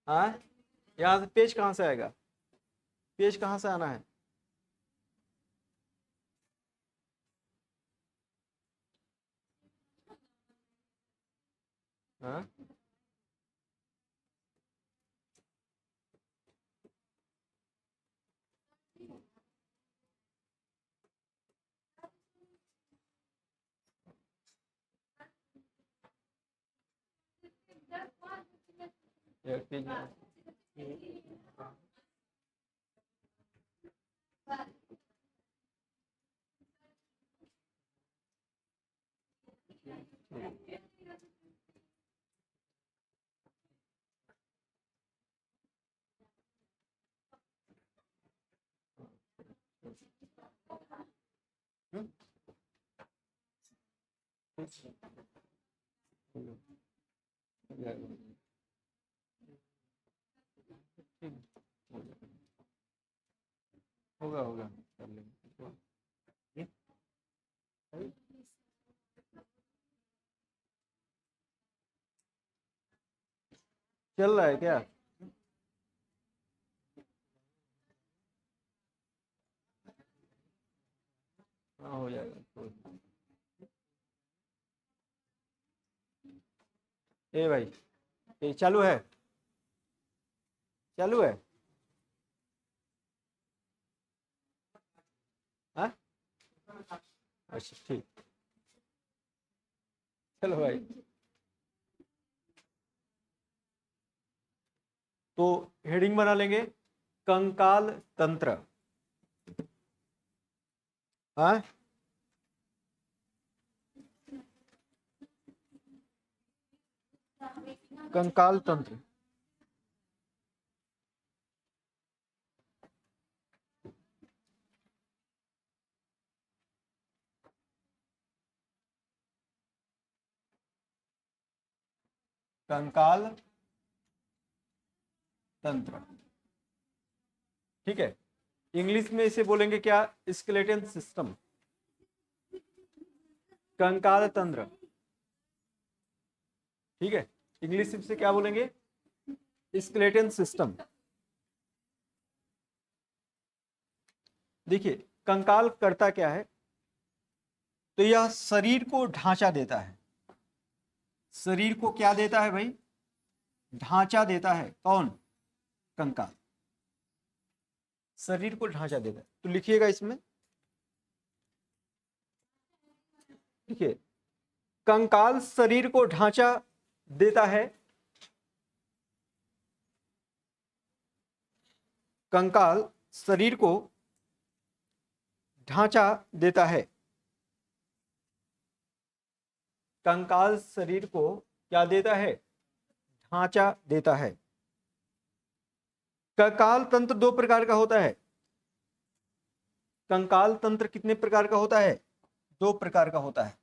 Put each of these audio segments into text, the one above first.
हाँ, यहाँ से पेज कहाँ से आएगा? पेज कहाँ से आना है? हाँ, ये पेज होगा होगा, कर लेंगे। चल रहा है क्या? हाँ, हो जाएगा। ए भाई, ये चालू है? चालू है? हाँ, अच्छा ठीक। चलो भाई, तो हेडिंग बना लेंगे, कंकाल तंत्र। हाँ, कंकाल तंत्र। कंकाल तंत्र, ठीक है। इंग्लिश में इसे बोलेंगे क्या? स्केलेटन सिस्टम, कंकाल तंत्र, ठीक है। इंग्लिश से क्या बोलेंगे? Skeleton system. देखिए, कंकाल करता क्या है? तो यह शरीर को ढांचा देता है। शरीर को क्या देता है भाई? ढांचा देता है। कौन? कंकाल शरीर को ढांचा देता है। तो लिखिएगा इसमें, देखिए, कंकाल शरीर को ढांचा देता है। कंकाल शरीर को ढांचा देता है। कंकाल शरीर को क्या देता है? ढांचा देता है। कंकाल तंत्र दो प्रकार का होता है। कंकाल तंत्र कितने प्रकार का होता है? दो प्रकार का होता है।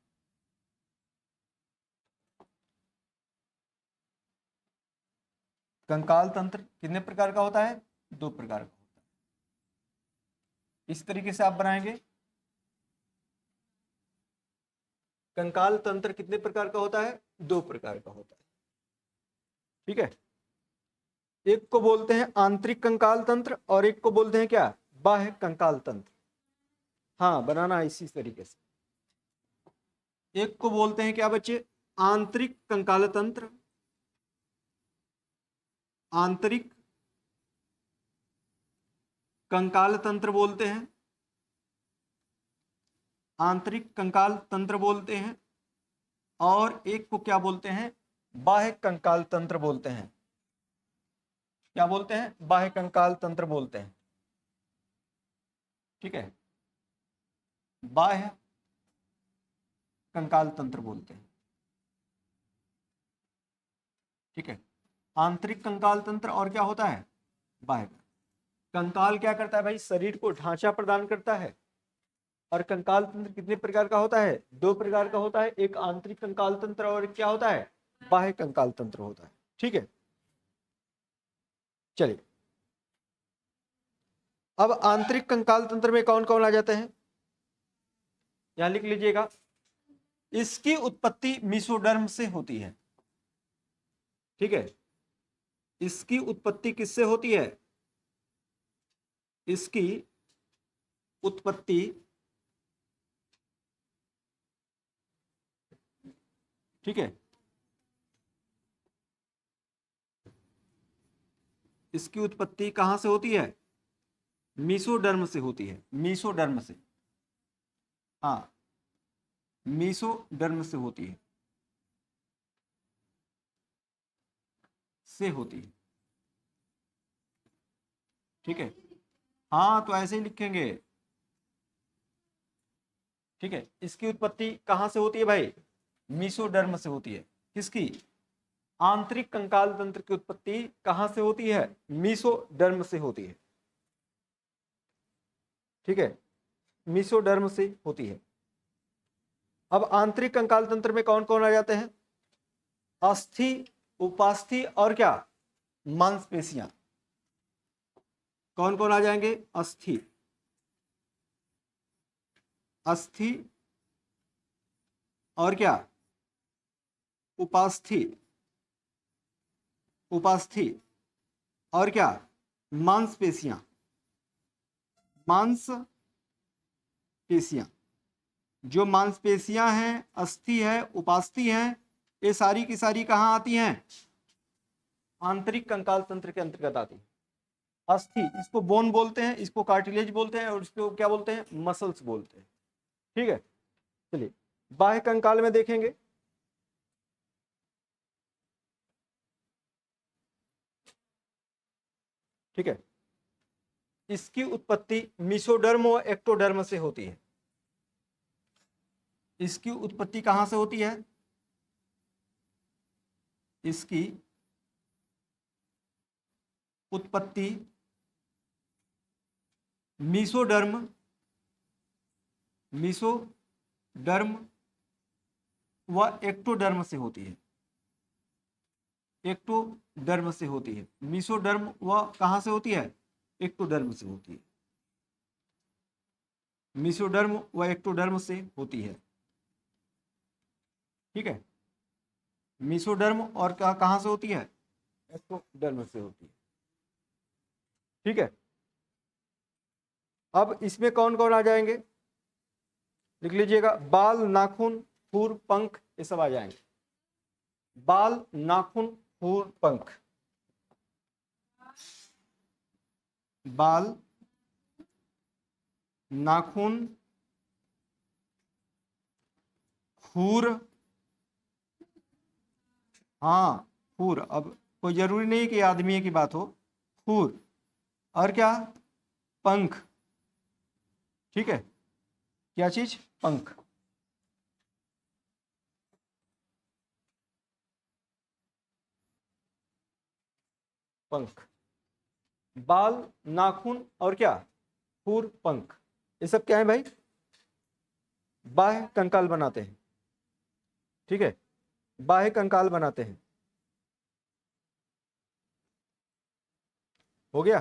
कंकाल तंत्र कितने प्रकार का होता है? दो प्रकार का होता है। इस तरीके से आप बनाएंगे, कंकाल तंत्र कितने प्रकार का होता है? दो प्रकार का होता है, ठीक है। एक को बोलते हैं आंतरिक कंकाल तंत्र और एक को बोलते हैं क्या? बाह्य कंकाल तंत्र। हाँ, बनाना है इसी तरीके से। एक को बोलते हैं क्या बच्चे? आंतरिक कंकाल तंत्र, आंतरिक कंकाल तंत्र बोलते हैं, आंतरिक कंकाल तंत्र बोलते हैं। और एक को क्या बोलते हैं? बाह्य कंकाल तंत्र बोलते हैं। क्या बोलते हैं? बाह्य कंकाल तंत्र बोलते हैं, ठीक है। बाह्य कंकाल तंत्र बोलते हैं, ठीक है। आंतरिक कंकाल तंत्र और क्या होता है? बाह्य। कंकाल क्या करता है भाई? शरीर को ढांचा प्रदान करता है। और कंकाल तंत्र कितने प्रकार का होता है? दो प्रकार का होता है। एक आंतरिक कंकाल तंत्र और एक क्या होता है? बाह्य कंकाल तंत्र होता है, ठीक है। चलिए, अब आंतरिक कंकाल तंत्र में कौन कौन आ जाते हैं? यहां लिख लीजिएगा, इसकी उत्पत्ति मेसोडर्म से होती है, ठीक है। इसकी उत्पत्ति किससे होती है? इसकी उत्पत्ति ठीक है, इसकी उत्पत्ति कहां से होती है? मीसोडर्म से होती है, मीसोडर्म से। हाँ, मीसोडर्म से होती है, से होती है। ठीक है, हाँ तो ऐसे ही लिखेंगे। ठीक है, इसकी उत्पत्ति कहां से होती है भाई? मीसोडर्म से होती है। किसकी? आंतरिक कंकाल तंत्र की उत्पत्ति कहां से होती है? मीसोडर्म से होती है। ठीक है, मीसोडर्म से होती है। अब आंतरिक कंकाल तंत्र में कौन कौन आ जाते हैं? अस्थि, उपास्थि और क्या? मांसपेशियां। कौन कौन आ जाएंगे? अस्थि, अस्थि और क्या? उपास्थि, उपास्थि और क्या? मांसपेशियां, मांसपेशियां। जो मांसपेशियां हैं, अस्थि है, उपास्थि हैं, ये सारी की सारी कहां आती हैं? आंतरिक कंकाल तंत्र के अंतर्गत आती है। अस्थि, इसको बोन बोलते हैं, इसको कार्टिलेज बोलते हैं और इसको क्या बोलते हैं? मसल्स बोलते हैं। ठीक है, चलिए बाह्य कंकाल में देखेंगे। ठीक है, इसकी उत्पत्ति मीसोडर्म और एक्टोडर्म से होती है। इसकी उत्पत्ति कहां से होती है? इसकी उत्पत्ति मीसोडर्म, मीसोडर्म व एक्टोडर्म से होती है। एक्टोडर्म से होती है। मीसोडर्म व कहां से होती है? एक्टोडर्म से होती है। मीसोडर्म व एक्टोडर्म से होती है। ठीक है, मीसोडर्म और कहां से होती है? एक्टोडर्म से होती है। ठीक है, अब इसमें कौन कौन आ जाएंगे? लिख लीजिएगा, बाल, नाखून, खुर, पंख, ये सब आ जाएंगे। बाल, नाखून, खुर, पंख। बाल, नाखून, खुर, हाँ खुर, अब कोई जरूरी नहीं कि आदमी की बात हो, खुर और क्या? पंख। ठीक है, क्या चीज? पंख। पंख, बाल, नाखून और क्या? खुर, पंख। ये सब क्या है भाई? बाह्य कंकाल बनाते हैं। ठीक है, बाह्य कंकाल बनाते हैं। हो गया?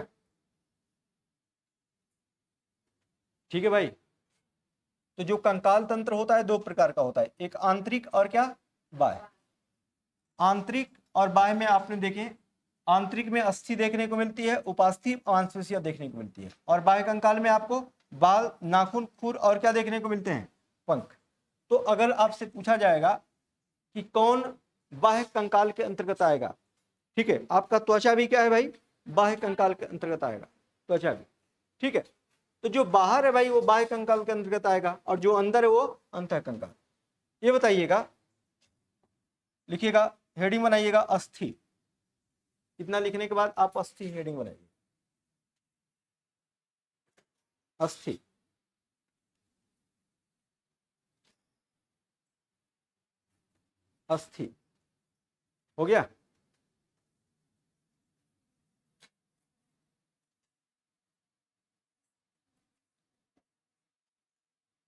ठीक है भाई, तो जो कंकाल तंत्र होता है दो प्रकार का होता है, एक आंतरिक और क्या? बाह्य। आंतरिक और बाह्य में आपने देखे, आंतरिक में अस्थि देखने को मिलती है, उपास्थि, मांसपेशियां देखने को मिलती है, और बाह्य कंकाल में आपको बाल, नाखून, खुर और क्या देखने को मिलते हैं? पंख। तो अगर आपसे पूछा जाएगा कि कौन बाह्य कंकाल के अंतर्गत आएगा, ठीक है, आपका त्वचा भी क्या है भाई? बाह्य कंकाल के अंतर्गत आएगा, त्वचा भी। ठीक है, तो जो बाहर है भाई वो बाह्य कंकाल के अंतर्गत आएगा, और जो अंदर है वो अंतः कंकाल। ये बताइएगा, लिखिएगा, हेडिंग बनाइएगा अस्थि। इतना लिखने के बाद आप अस्थि हेडिंग बनाइए, अस्थि। अस्थि हो गया?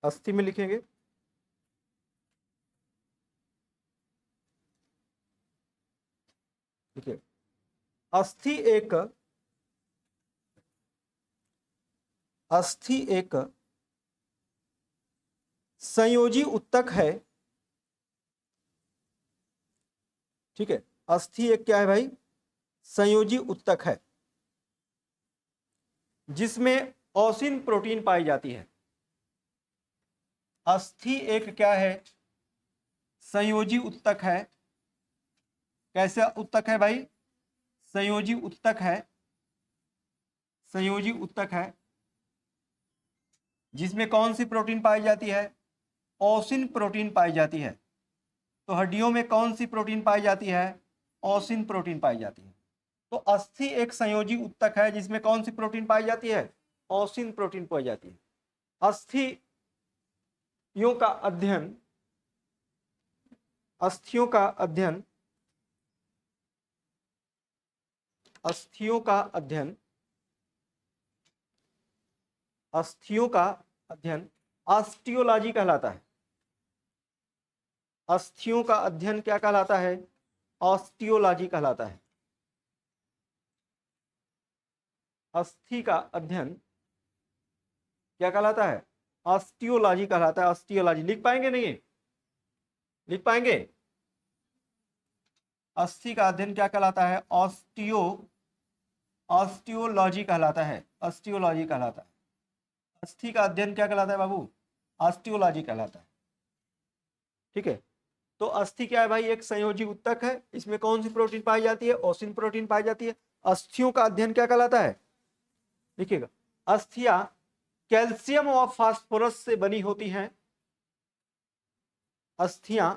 अस्थि में लिखेंगे, देखिए, अस्थि एक, अस्थि एक संयोजी उत्तक है। ठीक है, अस्थि एक क्या है भाई? संयोजी उत्तक है जिसमें ओसिन प्रोटीन पाई जाती है। अस्थि एक क्या है? संयोजी उत्तक है। कैसा उत्तक है भाई? संयोजी उत्तक है। संयोजी उत्तक है जिसमें कौन सी प्रोटीन पाई जाती है? ओसिन प्रोटीन पाई जाती है। तो हड्डियों में कौन सी प्रोटीन पाई जाती है? ओसिन प्रोटीन पाई जाती है। तो अस्थि एक संयोजी उत्तक है जिसमें कौन सी प्रोटीन पाई जाती है? ओसिन प्रोटीन पाई जाती है। अस्थियों का अध्ययन अस्थियों का अध्ययन अस्थियों का अध्ययन अस्थियों का अध्ययन ऑस्टियोलॉजी कहलाता है। अस्थियों का अध्ययन क्या कहलाता है? ऑस्टियोलॉजी कहलाता है। अस्थि का अध्ययन क्या कहलाता है? ऑस्टियोलॉजी कहलाता है। ऑस्टियोलॉजी लिख पाएंगे? नहीं लिख पाएंगे? अस्थि का अध्ययन क्या कहलाता है? ऑस्टियोलॉजी कहलाता है। ऑस्टियोलॉजी कहलाता है। अस्थि का अध्ययन क्या कहलाता है बाबू? ऑस्टियोलॉजी कहलाता है। ठीक है। तो अस्थि क्या है भाई? एक संयोजी उत्तक है। इसमें कौन सी प्रोटीन पाई जाती है? ओसिन प्रोटीन पाई जाती है। अस्थियों का अध्ययन क्या कहलाता है? देखिएगा, अस्थियां कैल्शियम और फास्फोरस से बनी होती हैं। अस्थियां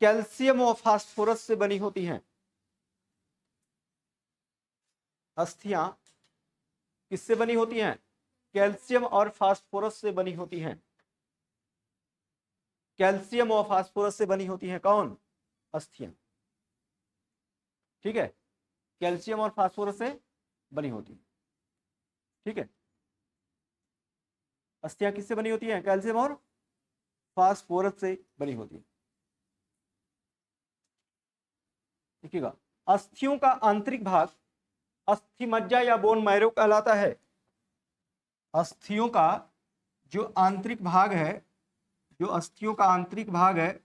कैल्शियम और फास्फोरस से बनी होती हैं। अस्थियां किससे बनी होती हैं? कैल्शियम और फास्फोरस से बनी होती हैं। कैल्शियम और फास्फोरस से बनी होती हैं कौन? अस्थियां। ठीक है, कैल्शियम और फास्फोरस से बनी होती है। ठीक है, अस्थियां किससे बनी होती हैं? कैल्शियम और फास्फोरस से बनी होती है। देखिएगा, अस्थियों का आंतरिक भाग अस्थि मज्जा या बोन मैरो कहलाता है। अस्थियों का जो आंतरिक भाग है, जो अस्थियों का आंतरिक भाग है,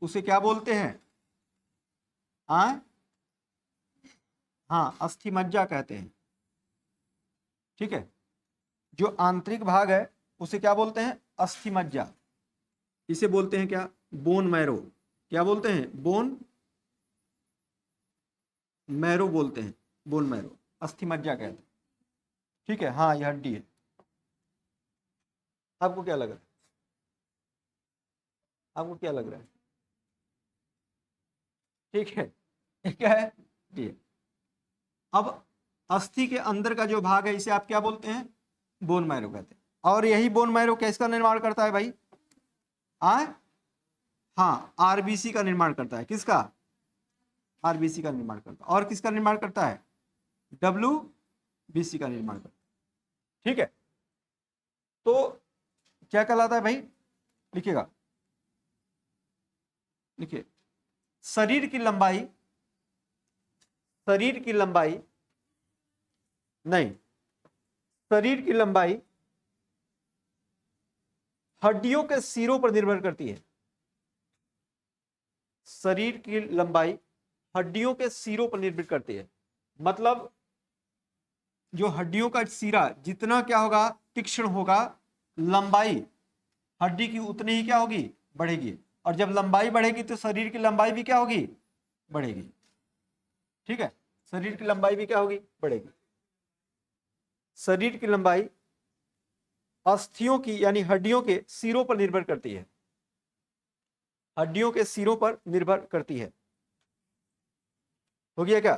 उसे क्या बोलते हैं? हाँ, अस्थि मज्जा कहते हैं। ठीक है, जो आंतरिक भाग है उसे क्या बोलते हैं? अस्थि मज्जा। इसे बोलते हैं क्या? Bone marrow. क्या बोलते हैं? बोन मैरो बोलते हैं। बोन मैरो, अस्थि मज्जा कहते हैं। ठीक है, हाँ, यह हड्डी है। आपको क्या लग रहा है? आपको क्या लग रहा है? ठीक है, क्या है? ये अब अस्थि के अंदर का जो भाग है इसे आप क्या बोलते हैं? बोन मैरो कहते हैं। और यही बोन मैरो किसका निर्माण करता है भाई? हाँ, आरबीसी का निर्माण करता है। किसका? आरबीसी का निर्माण करता है। और किसका निर्माण करता है? डब्ल्यूबीसी का निर्माण करता है। ठीक है, तो क्या कहलाता है भाई? लिखिएगा, लिखिए, शरीर की लंबाई नहीं, शरीर की लंबाई हड्डियों के सिरों पर निर्भर करती है। शरीर की लंबाई हड्डियों के सिरों पर निर्भर करती है। मतलब जो हड्डियों का सिरा जितना क्या होगा? तीक्ष्ण होगा, लंबाई हड्डी की उतनी ही क्या होगी? बढ़ेगी। और जब लंबाई बढ़ेगी तो शरीर की लंबाई भी क्या होगी? बढ़ेगी। ठीक है, शरीर की लंबाई भी क्या होगी? बढ़ेगी। शरीर की लंबाई अस्थियों की यानी हड्डियों के सिरों पर निर्भर करती है। हड्डियों के सिरों पर निर्भर करती है। हो गया क्या?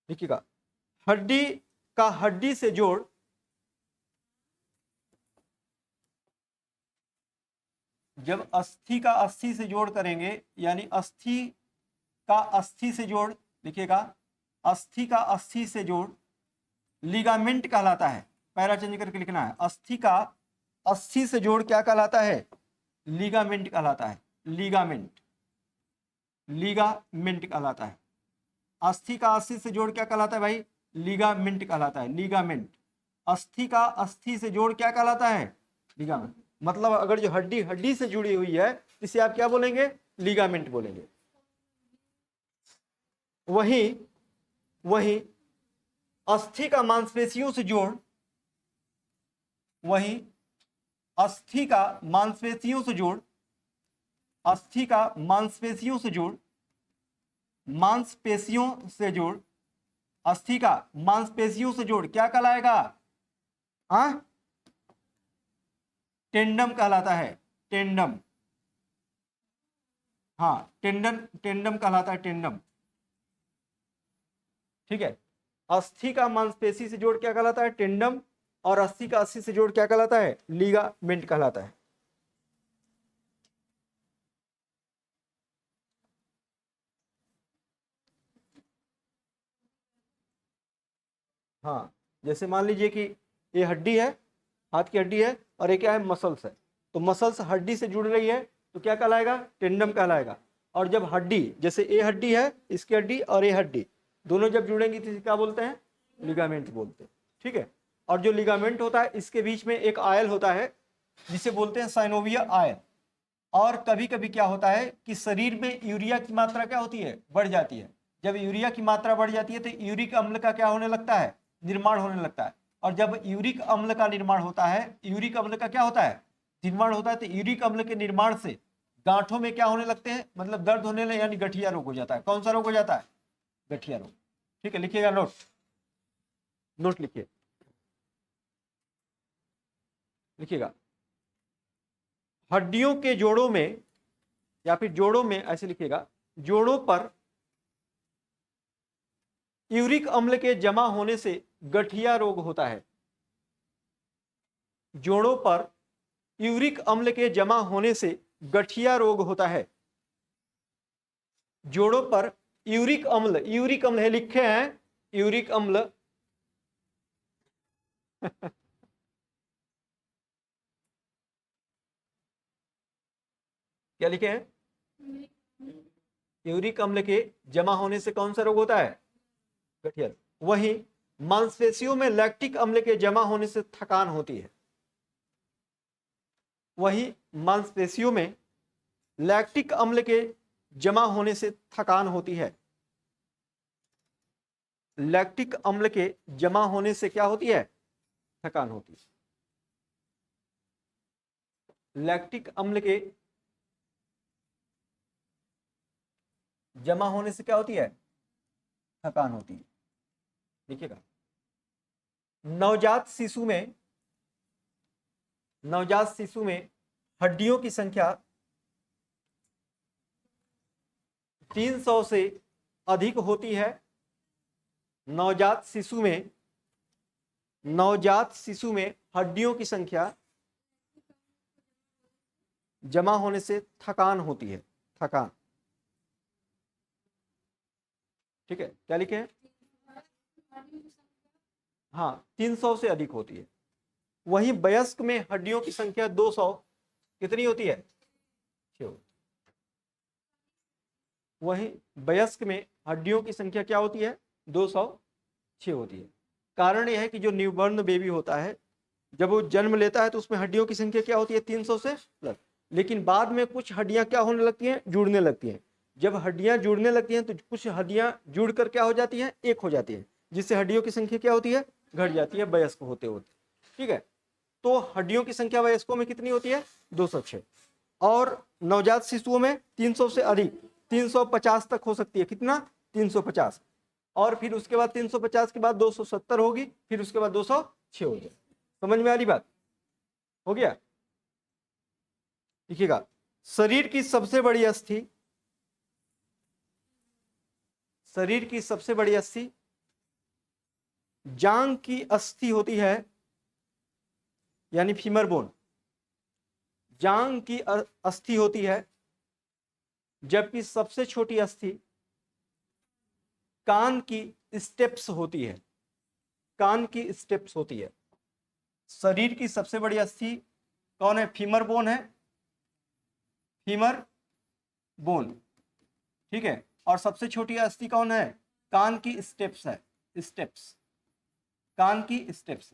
देखिएगा, हड्डी का हड्डी से जोड़ जब अस्थि का अस्थि से जोड़ करेंगे, यानी अस्थि का अस्थि से जोड़, लिखिएगा, अस्थि का अस्थि से जोड़ लिगामेंट कहलाता है। पैरा चेंज करके लिखना है। अस्थि का अस्थि से जोड़ क्या कहलाता है? लिगामेंट कहलाता है। लिगामेंट कहलाता है। अस्थि का अस्थि से जोड़ क्या कहलाता है भाई? लिगामेंट कहलाता है। लिगामेंट। अस्थि का अस्थि से जोड़ क्या कहलाता है? लिगामेंट। मतलब अगर जो हड्डी हड्डी से जुड़ी हुई है इसे आप क्या बोलेंगे? लिगामेंट बोलेंगे। वहीं वहीं अस्थि का मांसपेशियों से जोड़, वहीं अस्थि का मांसपेशियों से जोड़, अस्थि का मांसपेशियों से जोड़, मांसपेशियों से जोड़, अस्थि का मांसपेशियों से जोड़ क्या कहलाएगा? हाँ, टेंडम कहलाता है, टेंडम। हाँ, टेंडम कहलाता है, टेंडम। ठीक है, अस्थि का मांसपेशी से जोड़ क्या कहलाता है? टेंडम। और अस्थि का अस्थि से जोड़ क्या कहलाता है? लिगामेंट कहलाता है। हाँ, जैसे मान लीजिए कि ये हड्डी है, हाथ की हड्डी है, और ये क्या है? मसल्स है। तो मसल्स हड्डी से जुड़ रही है तो क्या कहलाएगा? टेंडम कहलाएगा। और जब हड्डी, जैसे ये हड्डी है, इसकी हड्डी और ये हड्डी दोनों जब जुड़ेंगी तो क्या बोलते हैं? लिगामेंट बोलते हैं। ठीक है, और जो लिगामेंट होता है इसके बीच में एक आयल होता है जिसे बोलते हैं साइनोविया आयल। और कभी कभी क्या होता है कि शरीर में यूरिया की मात्रा क्या होती है? बढ़ जाती है। जब यूरिया की मात्रा बढ़ जाती है तो यूरिक अम्ल का क्या होने लगता है? निर्माण होने लगता है। और जब यूरिक अम्ल का निर्माण होता है, यूरिक अम्ल का क्या होता है? निर्माण होता है। तो यूरिक अम्ल के निर्माण से गांठों में क्या होने लगते हैं? मतलब दर्द होने लगे, यानी गठिया रोग हो जाता है। कौन सा रोग हो जाता है? गठिया रोग। ठीक है, लिखिएगा, नोट नोट लिखिए, लिखिएगा। हड्डियों के जोड़ों में, या फिर जोड़ों में, ऐसे लिखिएगा, जोड़ों पर यूरिक अम्ल के जमा होने से गठिया रोग होता है। जोड़ों पर यूरिक अम्ल के जमा होने से गठिया रोग होता है। जोड़ों पर यूरिक अम्ल, यूरिक अम्ल है, लिखे हैं यूरिक अम्ल क्या लिखे हैं? यूरिक अम्ल के जमा होने से कौन सा रोग होता है? गठिया। वहीं मांसपेशियों में लैक्टिक अम्ल के जमा होने से थकान होती है। वहीं मांसपेशियों में लैक्टिक अम्ल के जमा होने से थकान होती है। लैक्टिक अम्ल के जमा होने से क्या होती है? थकान होती है। लैक्टिक अम्ल के जमा होने से क्या होती है? थकान होती है। देखिएगा, नवजात शिशु में, नवजात शिशु में हड्डियों की संख्या 300 से अधिक होती है। नवजात शिशु में, नवजात शिशु में हड्डियों की संख्या जमा होने से थकान होती है, थकान। ठीक है, क्या लिखे हैं? हाँ, 300 से अधिक होती है। वहीं वयस्क में हड्डियों की संख्या 200 कितनी होती है? 6। वहीं वयस्क में हड्डियों की संख्या क्या होती है? 206 होती है। कारण यह है कि जो न्यूबॉर्न बेबी होता है, जब वो जन्म लेता है तो उसमें हड्डियों की संख्या क्या होती है? 300 से प्लस। लेकिन बाद में कुछ हड्डियां क्या होने लगती हैं? जुड़ने लगती हैं। जब हड्डियां जुड़ने लगती हैं तो कुछ हड्डियां जुड़कर क्या हो जाती हैं? एक हो जाती है, जिससे हड्डियों की संख्या क्या होती है? घट जाती है वयस्क होते होते। ठीक है, तो हड्डियों की संख्या वयस्कों में कितनी होती है? 206। और नवजात शिशुओं में 300 से अधिक, 350 तक हो सकती है। कितना? 350। और फिर उसके बाद 350 के बाद 270 होगी, फिर उसके बाद 206 होगी। समझ में आ रही बात? हो गया? देखिएगा, शरीर की सबसे बड़ी अस्थि, शरीर की सबसे बड़ी अस्थि जांग की अस्थि होती है, यानी फीमर बोन। जांग की अस्थि होती है, जबकि सबसे छोटी अस्थि कान की स्टेप्स होती है, कान की स्टेप्स होती है। शरीर की सबसे बड़ी अस्थि कौन है? फीमर बोन है, फीमर बोन। ठीक है, और सबसे छोटी अस्थि कौन है? कान की स्टेप्स है, स्टेप्स, कान की स्टेप्स।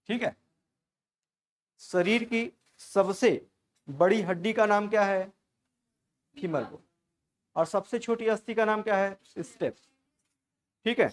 ठीक है, शरीर की सबसे बड़ी हड्डी का नाम क्या है? Femur bone. और सबसे छोटी अस्थि का नाम क्या है? स्टेप्स। ठीक है।